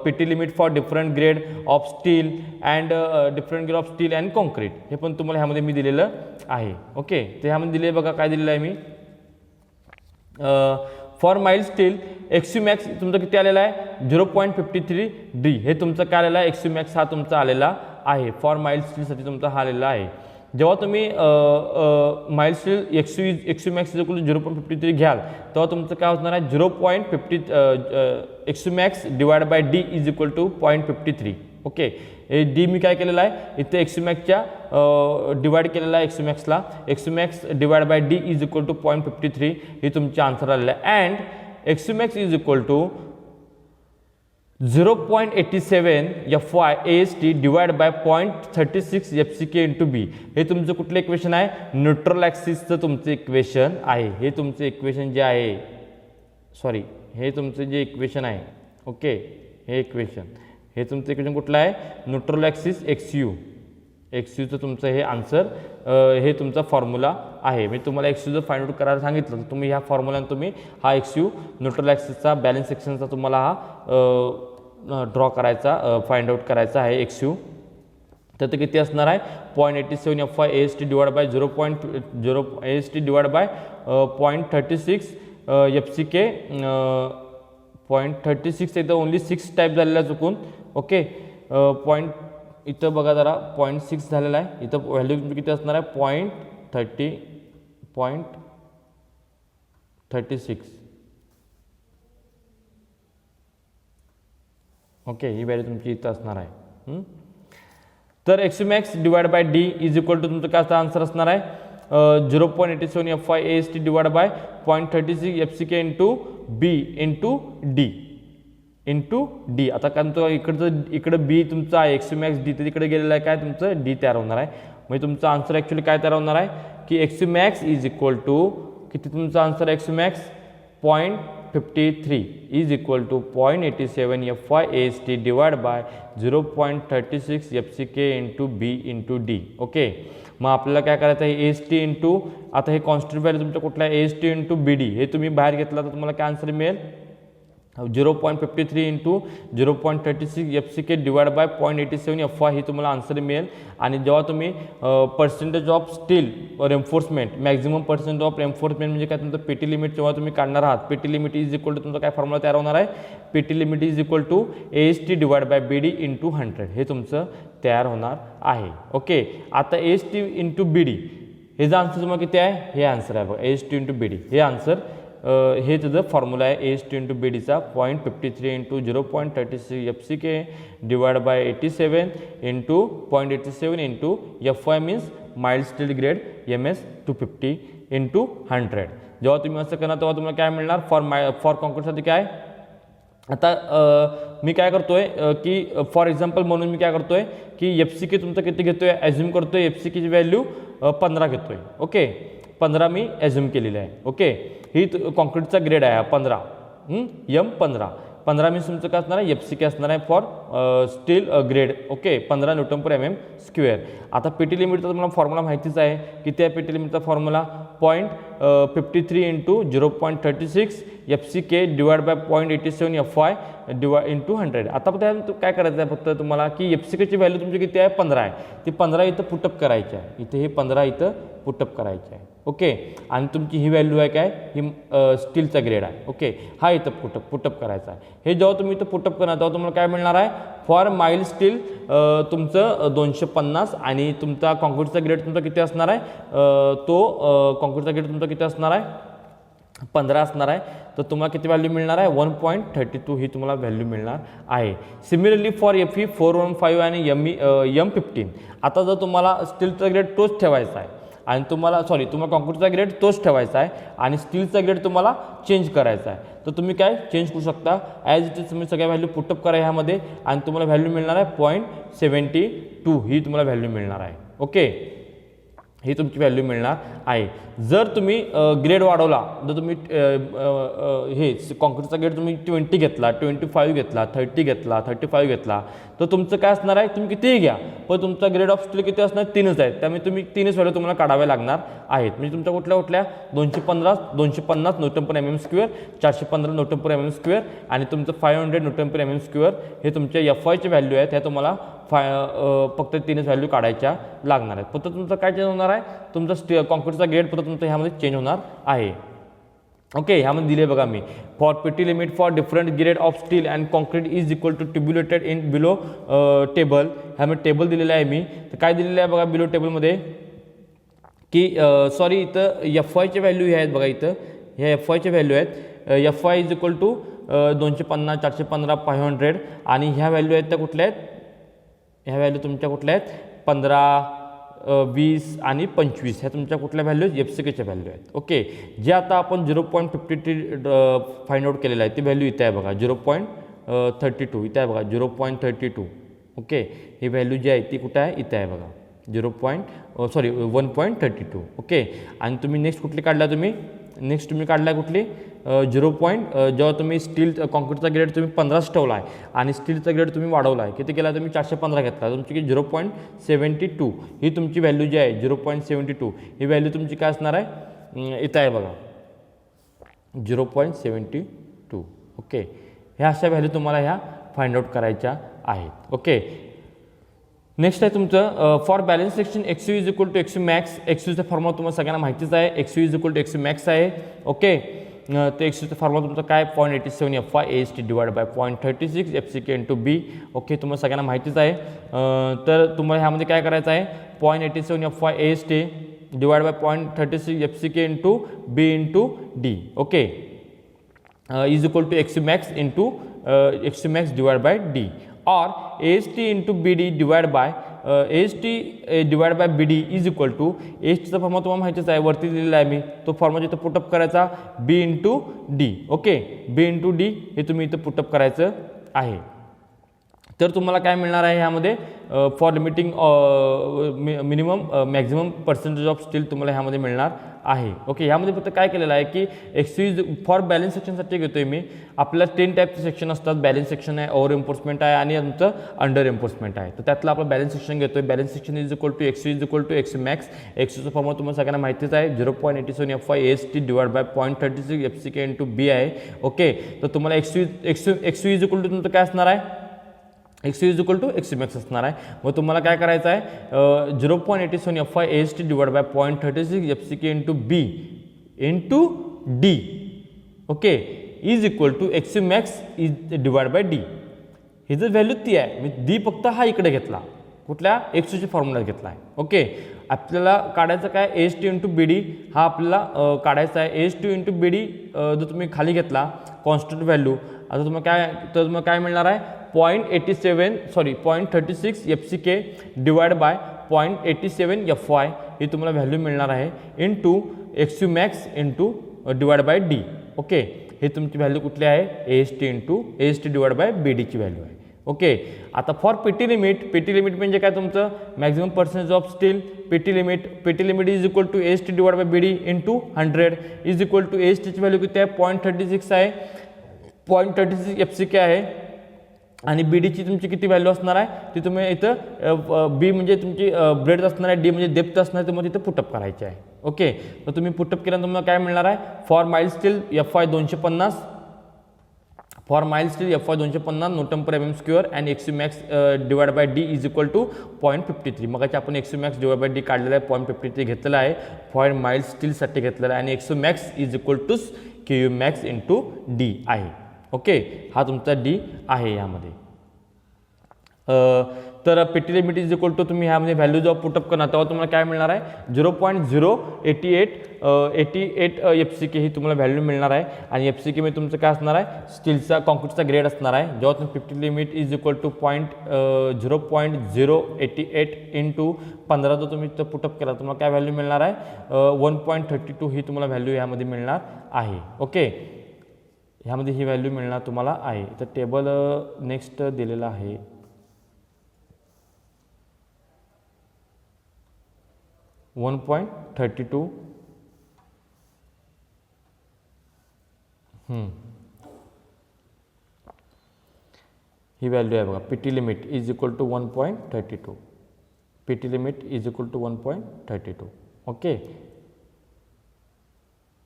PT limit for different grade of steel and concrete हे पण तुम्हाला ह्यामध्ये मी दिलेलं आहे. ओके, ते ह्यामध्ये दिले बघा, काय दिलेलं आहे मी, for mild steel x you max तुमचं किती आलेला आहे, 0.53 डी हे तुमचं काय आलेलं आहे, एक्स यू मॅक्स हा तुमचा आलेला आहे. फॉर माइल्ड स्टीलसाठी तुमचा हा आलेला आहे. जेव्हा तुम्ही mild steel x you max 0.53 घ्याल तेव्हा तुमचं काय होणार आहे, 0.50 X you max divide by D is equal to 0.53. Okay, हे डी मी काय केलेलं आहे इथे एक्स यू मॅक्सच्या डिवाइड केलेला आहे, x you max divide by D is equal to 0.53 ही तुमची आन्सर आलेला आहे. And x you max is equal to 0.87 FY AST divide by 0.36 FCK into b हे तुमचं कुठलं इक्वेशन आहे, न्यूट्रल ॲक्सिसचं तुमचं इक्वेशन आहे. हे तुमचं इक्वेशन जे आहे, सॉरी हे तुमचं जे इक्वेशन आहे, ओके हे तुमचं इक्वेशन कुठलं आहे, न्यूट्रल ॲक्सिस एक्सयूचं तुमचं हे आन्सर, हे तुमचा फॉर्म्युला आहे. मी तुम्हाला एक्सयू जर फाइंड आउट करायला सांगितलं तर तुम्ही ह्या फॉर्म्युल्याने तुम्ही हा एक्सयू न्यूट्रल ॲक्सिसचा बॅलन्स सेक्शनचा तुम्हाला हा ड्रॉ करायचा, फाइंड आउट करायचा आहे एक्सयू. तर ते किती असणार आहे, 0.87 FY AST divide bye 0.0 AST divide by 0.36 FCK 0.36 इथं ओनली 6 टाईप झालेला चुकून. ओके, इथं बघा जरा 0.6 झालेला आहे, इथं व्हॅल्यू किती असणार आहे 0.36. ओके, ही व्हॅल्यू तुमची इथं असणार आहे. तर X max divide by D is equal to तुमचं काय आन्सर असणार आहे, 0.87 FY AST divide by 0.36 FCK into B into D. आता काय तुमचं इकडं बी तुमचं आहे एक्स मॅक्स डी, तर तिकडे गेलेलं आहे काय तुमचं डी तयार होणार आहे. म्हणजे तुमचं आन्सर ॲक्च्युली काय तयार होणार आहे की X max is equal to किती, तुमचा answer X max 0.53 is equal to 0.87 FY AST divide by 0.36 FCK into B into D. Okay, मग आपल्याला काय करायचं आहे AST इंटू आता हे कॉन्स्टंट व्हॅल्यू तुमच्या कुठला आहे AST इंटू BD हे तुम्ही बाहेर घेतला तर तुम्हाला काय आन्सर मिळेल 0.53 into 0.36 FCK divide by 0.87 FY ही तुम्हाला आन्सर मिळेल. आणि जेव्हा तुम्ही percentage of steel reinforcement maximum percentage of reinforcement म्हणजे काय तुमचं PT लिमिट जेव्हा तुम्ही काढणार आहात PT limit is equal to तुमचा काय फॉर्म्युला तयार होणार आहे PT limit is equal to AST divide by BD into 100 हे तुमचं तयार होणार आहे. ओके आता AST इंटू BD हे जर आन्सर तुम्हाला किती आहे हे आन्सर आहे बघा AST इंटू BD हे आन्सर हे त्याचं फॉर्म्युला आहे AST इंटू BDचा 0.53 into 0.36 FCK divide by 87 into 0.87 into FY means mild steel grade MS 250 into 100. जेव्हा तुम्ही असं करणार तेव्हा तुम्हाला काय मिळणार फॉर कॉन्क्रीटसाठी काय आता मी काय करतोय की फॉर एक्झाम्पल म्हणून मी काय करतोय की FCK तुमचं किती घेतोय ॲझ्युम करतोय FCKची व्हॅल्यू 15 घेतोय. ओके 15 मी ॲझ्युम केलेलं आहे. ओके ही कॉन्क्रीटचा ग्रेड आहे 15 M15 मीन्स तुमचं काय असणार आहे FCK असणार आहे for steel grade. Okay 15 newton per mm square. आता PT लिमिटचा तुम्हाला फॉर्म्युला माहितीच आहे किती आहे PT लिमिटचा formula 0.53 into 0.36 FCK divide by 0.87 FY into 100. आता काय करायचं आहे फक्त तुम्हाला की FCKची व्हॅल्यू तुमची किती आहे 15 आहे ती 15 इथं पुटअप करायची आहे इथे हे 15 इथं पुटअप करायची आहे. ओके आणि तुमची ही व्हॅल्यू आहे काय ही स्टीलचा ग्रेड आहे. ओके हा इथं पुटअप करायचा आहे. हे जेव्हा तुम्ही इथं पुटअप करणार तेव्हा तुम्हाला काय मिळणार आहे फॉर माइल्ड स्टील तुमचं 250 आणि तुमचा कॉन्क्रीटचा ग्रेड तुमचा किती असणार आहे तो कॉन्क्रीटचा ग्रेड तुमचा किती असणार आहे 15 असणार आहे. तर तुम्हाला किती व्हॅल्यू मिळणार आहे 1.32 ही तुम्हाला व्हॅल्यू मिळणार आहे. सिमिलरली फॉर FE 415 आणि M15 आता जर तुम्हाला स्टीलचा ग्रेड तोच ठेवायचा आहे आणि तुम्हाला तुम्हाला कॉन्क्रीटचा ग्रेड तोच ठेवायचा आहे आणि स्टीलचा ग्रेड तुम्हाला चेंज करायचा आहे तर तुम्ही काय चेंज करू शकता ॲज इट इज तुम्ही सगळ्या व्हॅल्यू पुटअप करा ह्यामध्ये आणि तुम्हाला व्हॅल्यू मिळणार आहे 0.72 ही तुम्हाला व्हॅल्यू मिळणार आहे. ओके ही तुमची व्हॅल्यू मिळणार आहे. जर तुम्ही ग्रेड वाढवला जर तुम्ही हे कॉन्क्रीटचा ग्रेड तुम्ही 20 घेतला 25 घेतला 30 घेतला 35 घेतला तर तुमचं काय असणार आहे तुम्ही कितीही घ्या पण तुमचा ग्रेड ऑफ स्टील किती असणार 3च आहेत त्यामुळे तुम्ही 3च व्हॅल्यू तुम्हाला काढाव्या लागणार आहेत. म्हणजे तुमच्या कुठल्या 250 newton per mm square 415 Newton per mm square आणि तुमचं 500 न्यूटन पर mm स्क्वेअर हे तुमच्या FYचे व्हॅल्यू आहेत ह्या तुम्हाला फक्त 3च व्हॅल्यू काढायच्या लागणार आहेत. फक्त तुमचं काय चेंज होणार आहे तुमचा कॉन्क्रीटचा ग्रेड फक्त तुमचं ह्यामध्ये चेंज होणार आहे. ओके ह्यामध्ये दिले बघा मी for PT limit for different grade of steel and concrete is equal to tabulated in below table. ह्यामध्ये टेबल दिलेलं आहे मी तर काय दिलेलं आहे बघा बिलो टेबलमध्ये की सॉरी इथं FYचे व्हॅल्यू हे आहेत बघा इथं ह्या FYचे व्हॅल्यू आहेत FY इज इक्वल टू 250 415 500 आणि ह्या व्हॅल्यू आहेत त्या कुठल्या आहेत ह्या व्हॅल्यू तुमच्या कुठल्या आहेत 15 20 आणि 25 ह्या तुमच्या कुठल्या व्हॅल्यू FCKच्या व्हॅल्यू आहेत. ओके जे आता आपण 0.53 फाइंड आउट केलेलं आहे ती व्हॅल्यू इथे आहे बघा 0.32 इथे आहे बघा 0.32. ओके ही व्हॅल्यू जी आहे ती कुठे आहे इथे आहे बघा 1.32. ओके आणि तुम्ही नेक्स्ट कुठली काढला तुम्ही काढला कुठली जेव्हा तुम्ही स्टील कॉन्क्रीटचा ग्रेड तुम्ही 15 ठेवला आहे आणि स्टीलचा ग्रेड तुम्ही वाढवला आहे किती केला तुम्ही 415 घेतला तुमची की 0.72 ही तुमची व्हॅल्यू जी आहे 0.72 ही व्हॅल्यू तुमची काय असणार आहे इथं आहे बघा 0.72. ओके ह्या अशा व्हॅल्यू तुम्हाला ह्या फाइंड आउट करायच्या आहेत. ओके नेक्स्ट आहे तुमचं for balance section XU is equal to XU max. XUचा फॉर्म्युला तुम्हाला सगळ्यांना माहितीच आहे XU is equal to XU max आहे. ओके तर XUचा फॉर्म्युला तुमचा काय 0.87 FY AST divide by 0.36 FCK into B. Okay तुम्हाला सगळ्यांना माहितीच आहे तर तुम्हाला ह्यामध्ये काय करायचं आहे 0.87 FY AST divide by 0.36 FCK into B into D. Okay is equal to XU max into XU max divide by D or AST into BD divided by AST divided by BD is equal to ASTचा formula तुम्हाला माहितीच आहे वरती दिलेला आहे मी तो formula इथं put up करायचा B into D. Okay B into D हे तुम्ही इथं पुटअप करायचं आहे. तर तुम्हाला काय मिळणार आहे ह्यामध्ये for limiting minimum maximum percentage of steel तुम्हाला ह्यामध्ये मिळणार आहे. ओके, ह्यामध्ये फक्त काय केलेलं आहे की एक्स इज फॉर बॅलन्स सेक्शनसाठी घेतोय मी. आपल्याला 10 टाईपचे सेक्शन असतात. बॅलन्स सेक्शन आहे, ओव्हर एन्फोर्समेंट आहे आणि आमचं अंडर एन्फोर्समेंट आहे. तर त्यातलं आपलं बॅलन्स सेक्शन घेतोय. Balance section is equal to x max. एक्सचं फॉर्म्युला तुम्हाला सगळ्यांना माहितीच आहे, 0.87 FY AST divide by 0.36 FCK into b आहे. ओके, तर तुम्हाला एक्स इज इक्वल टू तुमचं काय असणार आहे, X is equal to x max असणार आहे. मग तुम्हाला काय करायचं आहे, 0.87 FY AST divide by 0.36 FCK into B into D. Okay, is equal to x max is divide by d. ही जर व्हॅल्यू ती आहे, मी डी फक्त हा इकडे घेतला, कुठल्या एक्सच्या फॉर्म्युला घेतला आहे. ओके, आपल्याला काढायचं काय, एस टी इंटू बी डी हा आपल्याला काढायचा आहे. एस टी इंटू बी डी जर तुम्ही खाली घेतला कॉन्स्टंट व्हॅल्यू, आता तुम्हाला काय मिळणार आहे, 0.36 FCK डिवाइड बाय 0.87 FY ही तुम्हाला व्हॅल्यू मिळणार आहे into x you max into divide by d. Okay, हे तुमची व्हॅल्यू कुठली आहे, s t divide by b डीची व्हॅल्यू आहे. ओके, आता फॉर पीटी लिमिट म्हणजे काय, तुमचं maximum percentage of steel. PT limit is equal to s t divide by b d into 100 is equal to s टीची value किती आहे, 0.36 आहे, 0.36 FCK आहे. आणि बी डीची तुमची किती व्हॅल्यू असणार आहे ती तुम्ही इथं बी म्हणजे तुमची ब्रेड असणार आहे, डी म्हणजे डेप्थ असणार आहे, तुम्हाला तिथं पुटअप करायचे आहे. ओके, तर तुम्ही पुटअप केल्यानंतर तुम्हाला काय मिळणार आहे, for mild steel FY 250, for mild steel FY 250 newton per mm² and X max divide by D is equal to 0.53. मग आपण X max divide by D काढलेला आहे, 0.53 घेतलेला आहे फॉर माइल स्टीलसाठी घेतलेला आहे. आणि X max is equal to K max into D आहे. ओके, हा तुमचा डी आहे यामध्ये. तर PT limit is equal to तुम्ही ह्यामध्ये व्हॅल्यू जेव्हा पुटअप करणार तेव्हा तुम्हाला काय मिळणार आहे, 0.088 FCK ही तुम्हाला व्हॅल्यू मिळणार आहे. आणि FCK मध्ये तुमचं काय असणार आहे, स्टीलचा कॉन्क्रीटचा ग्रेड असणार आहे. जेव्हा तुम्ही PT limit is equal to 0.088 into 15 जर तुम्ही पुटअप केला तुम्हाला काय व्हॅल्यू मिळणार आहे, 1.32 ही तुम्हाला व्हॅल्यू ह्यामध्ये मिळणार आहे. ओके, ह्यामध्ये ही व्हॅल्यू मिळणार तुम्हाला आहे. तर टेबल नेक्स्ट दिलेला आहे, 1.32 ही व्हॅल्यू आहे बघा. PT limit is equal to 1.32, PT limit is equal to 1.32. Okay,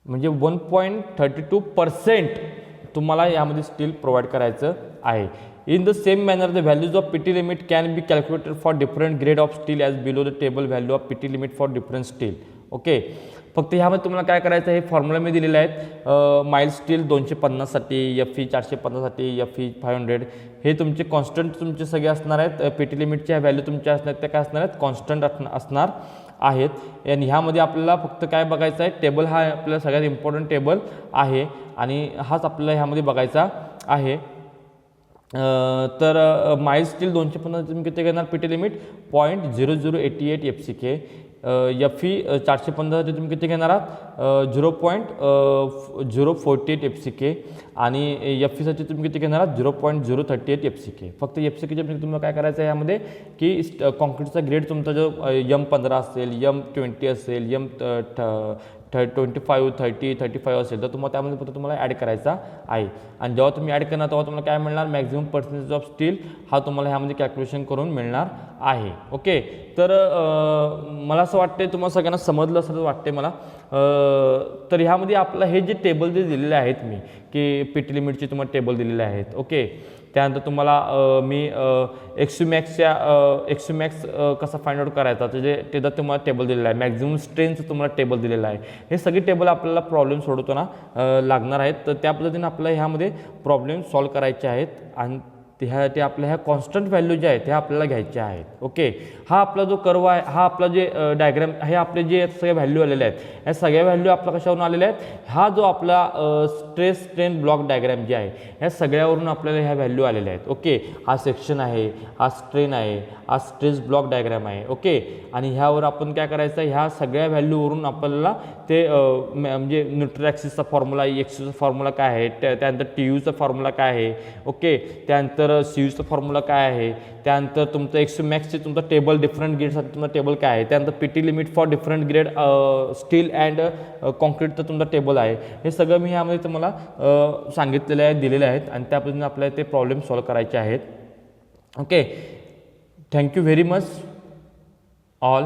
म्हणजे 1.32% तुम्हाला यामध्ये स्टील प्रोव्हाइड करायचं आहे. In the same manner, the values of PT limit can be calculated for different grade of steel as below the table value of PT limit for different steel. Okay, फक्त ह्यामध्ये तुम्हाला काय करायचं आहे, formula मी दिलेले आहेत. माइल स्टील 250साठी, FE 450साठी, FE 500 हे तुमचे कॉन्स्टंट तुमचे सगळे असणार आहेत. PT लिमिटच्या व्हॅल्यू तुमच्या असणार आहेत त्या काय असणार आहेत, कॉन्स्टंट असणार आहेत. आणि ह्यामध्ये आपल्याला फक्त काय बघायचं आहे, टेबल हा आपल्याला सगळ्यात इम्पॉर्टंट टेबल आहे आणि हाच आपल्याला ह्यामध्ये बघायचा आहे. तर माइल स्टील 250 तुम्ही किती घेणार, पीटी लिमिट 0.0088 FCK. FE 450साठी तुम्ही किती घेणार आहात, 0.048 FCK. आणि FE साठी तुम्ही किती घेणार आहात, 0.038 FCK. फक्त FCKच्या तुम्हाला काय करायचं आहे यामध्ये की कॉन्क्रीटचा ग्रेड तुमचा जो M15 असेल, M20 असेल, M25, 30, 35 असेल तर तुम्हाला त्यामध्ये फक्त तुम्हाला ॲड करायचा आहे. आणि जेव्हा तुम्ही ॲड करणार तेव्हा तुम्हाला काय मिळणार, मॅक्झिमम पर्सेंटेज ऑफ स्टील हा तुम्हाला ह्यामध्ये कॅल्क्युलेशन करून मिळणार आहे. ओके, तर मला असं वाटते तुम्हाला सगळ्यांना समजलं असं वाटते मला. तर ह्यामध्ये आपलं हे जे टेबल जे दिलेले आहेत मी की पीटी लिमिटचे तुम्हाला टेबल दिलेले आहेत. ओके, त्यानंतर तुम्हाला मी एक्स मॅक्स कसा फाइंड आउट करायचा त्याचं तुम्हाला टेबल दिलेला आहे. मॅक्झिमम स्ट्रेंथ तुम्हाला टेबल दिलेला आहे. हे सगळे टेबल आपल्याला प्रॉब्लेम सोडवताना लागणार आहेत. तर त्या पद्धतीने आपल्याला ह्यामध्ये प्रॉब्लेम सॉल्व करायचे आहेत आणि ते आपल्या ह्या कॉन्स्टंट व्हॅल्यू ज्या आहेत ह्या आपल्याला घ्यायच्या आहेत. ओके, हा आपला जो कर्व आहे, हा आपला जे डायग्राम हे आपले जे सगळे व्हॅल्यू आलेले आहेत ह्या सगळ्या व्हॅल्यू आपल्या कशावरून आलेल्या आहेत, हा जो आपला स्ट्रेस स्ट्रेन ब्लॉक डायग्राम जे आहे ह्या सगळ्यावरून आपल्याला ह्या व्हॅल्यू आलेल्या आहेत. ओके, हा सेक्शन आहे, हा स्ट्रेन आहे, हा स्ट्रेस ब्लॉक डायग्राम आहे. ओके, आणि ह्यावर आपण काय करायचं, ह्या सगळ्या व्हॅल्यूवरून आपल्याला ते म्हणजे न्यूट्रल ॲक्सिसचा फॉर्म्युला, एक्सचा फॉर्म्युला काय आहे, त्यानंतर TUचा फॉर्म्युला काय आहे. ओके, त्यानंतर त्यानंतर सीयूचा फॉर्म्युला काय आहे, त्यानंतर तुमचं एक्स मॅक्सचे तुमचं टेबल डिफरंट ग्रेडसाठी तुमचं टेबल काय आहे, त्यानंतर PT limit for different grade steel and कॉन्क्रीटचं तुमचं टेबल आहे. हे सगळं मी यामध्ये तुम्हाला सांगितलेलं आहे, दिलेले आहेत आणि त्या पद्धतीने आपल्याला ते प्रॉब्लेम सॉल्व करायचे आहेत. Okay, thank you very much all.